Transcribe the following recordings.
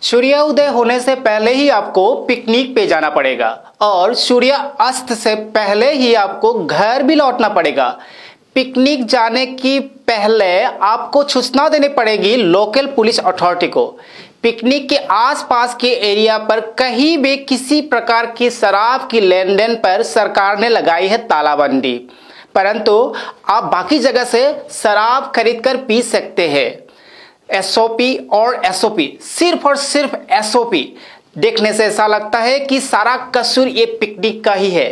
सूर्योदय होने से पहले ही आपको पिकनिक पे जाना पड़ेगा और सूर्य अस्त से पहले ही आपको घर भी लौटना पड़ेगा। पिकनिक जाने की पहले आपको सूचना देनी पड़ेगी लोकल पुलिस अथॉरिटी को। पिकनिक के आसपास के एरिया पर कहीं भी किसी प्रकार की शराब की लेन देन पर सरकार ने लगाई है तालाबंदी, परंतु आप बाकी जगह से शराब खरीद कर पी सकते हैं। एसओपी और एसओपी, सिर्फ और सिर्फ एसओपी देखने से ऐसा लगता है कि सारा कसूर ये पिकनिक का ही है।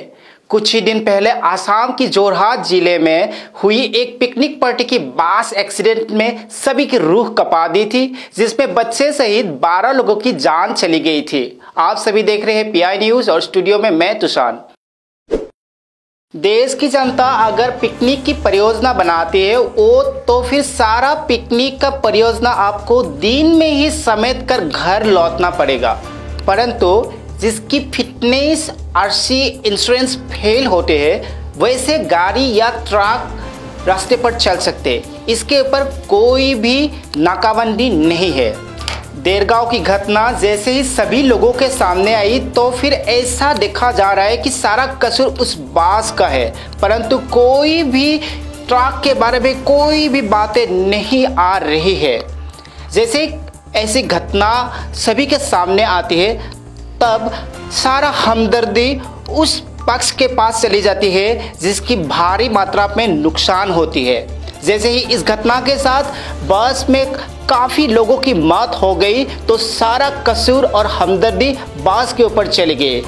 कुछ ही दिन पहले आसाम की जोरहाट जिले में हुई एक पिकनिक पार्टी की बस एक्सीडेंट में सभी की रूह कपा दी थी, जिसमें बच्चे सहित 12 लोगों की जान चली गई थी। आप सभी देख रहे हैं पीआई न्यूज और स्टूडियो में मैं तुषार। देश की जनता अगर पिकनिक की परियोजना बनाती है तो फिर सारा पिकनिक का परियोजना आपको दिन में ही समेट कर घर लौटना पड़ेगा, परंतु जिसकी फिटनेस आरसी इंश्योरेंस फेल होते हैं वैसे गाड़ी या ट्रक रास्ते पर चल सकते, इसके ऊपर कोई भी नाकाबंदी नहीं है। देरगांव की घटना जैसे ही सभी लोगों के सामने आई तो फिर ऐसा देखा जा रहा है कि सारा कसूर उस बस का है, परंतु कोई भी ट्रक के बारे में कोई भी बातें नहीं आ रही है। जैसे ऐसी घटना सभी के सामने आती है तब सारा हमदर्दी उस पक्ष के पास चली जाती है जिसकी भारी मात्रा में नुकसान होती है। जैसे ही इस घटना के साथ बस में काफ़ी लोगों की मौत हो गई तो सारा कसूर और हमदर्दी बस के ऊपर चली गई,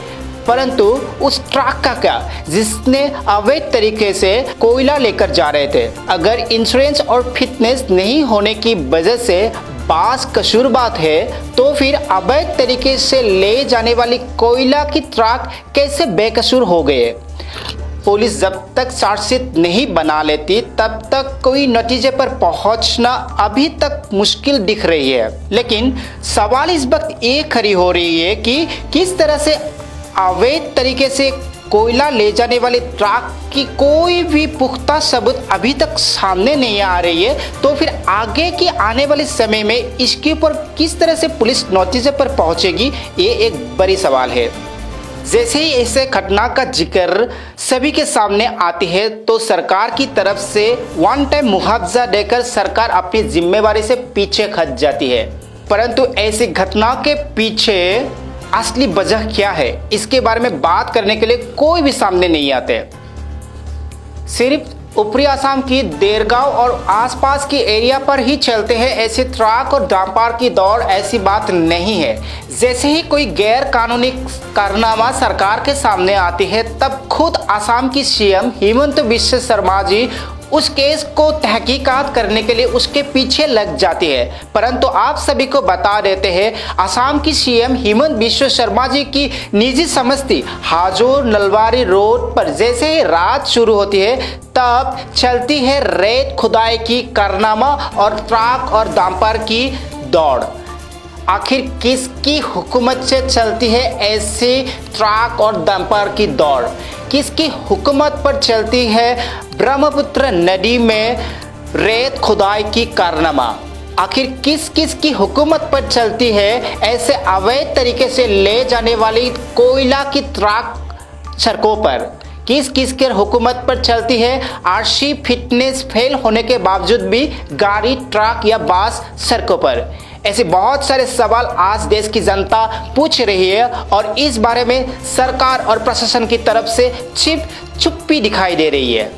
परंतु उस ट्रक का क्या जिसने अवैध तरीके से कोयला लेकर जा रहे थे। अगर इंश्योरेंस और फिटनेस नहीं होने की वजह से बस कसूर बात है तो फिर अवैध तरीके से ले जाने वाली कोयला की ट्रक कैसे बेकसूर हो गए। पुलिस जब तक चार्जशीट नहीं बना लेती तब तक कोई नतीजे पर पहुंचना अभी तक मुश्किल दिख रही है। लेकिन सवाल इस वक्त ये खड़ी हो रही है कि किस तरह से अवैध तरीके से कोयला ले जाने वाले ट्रक की कोई भी पुख्ता सबूत अभी तक सामने नहीं आ रही है, तो फिर आगे की आने वाले समय में इसके ऊपर किस तरह से पुलिस नतीजे पर पहुंचेगी, ये एक बड़ी सवाल है। जैसे ही ऐसे घटना का जिक्र सभी के सामने आती है तो सरकार की तरफ से वन टाइम मुआवजा देकर सरकार अपनी जिम्मेवारी से पीछे हट जाती है, परंतु ऐसी घटना के पीछे असली वजह क्या है इसके बारे में बात करने के लिए कोई भी सामने नहीं आते। सिर्फ ऊपरी असम की देरगांव और आसपास के एरिया पर ही चलते हैं ऐसे ट्रक और डंपर की दौड़, ऐसी बात नहीं है। जैसे ही कोई गैर कानूनी कारनामा सरकार के सामने आती है तब खुद असम की सीएम हिमंत बिश्व शर्मा जी उस केस को तहकीकात करने के लिए उसके पीछे लग जाती है। परंतु आप सभी को बता देते हैं असम की सीएम हिमंत बिश्व शर्मा जी की निजी समझती हाजोर नलबारी रोड पर जैसे ही रात शुरू होती है तब चलती है रेत खुदाई की कारनामा और ट्रक और डंपर की दौड़। आखिर किसकी हुकूमत से चलती है ऐसी ट्रक और डंपर की दौड़? किसकी हुकूमत पर चलती है ब्रह्मपुत्र नदी में रेत खुदाई की कारनामा? आखिर किस किस की हुकूमत पर चलती है ऐसे अवैध तरीके से ले जाने वाली कोयला की ट्रक सड़कों पर? किस किस के हुकूमत पर चलती है आरसी फिटनेस फेल होने के बावजूद भी गाड़ी, ट्रक या बस सड़कों पर? ऐसे बहुत सारे सवाल आज देश की जनता पूछ रही है और इस बारे में सरकार और प्रशासन की तरफ से चुप्पी दिखाई दे रही है।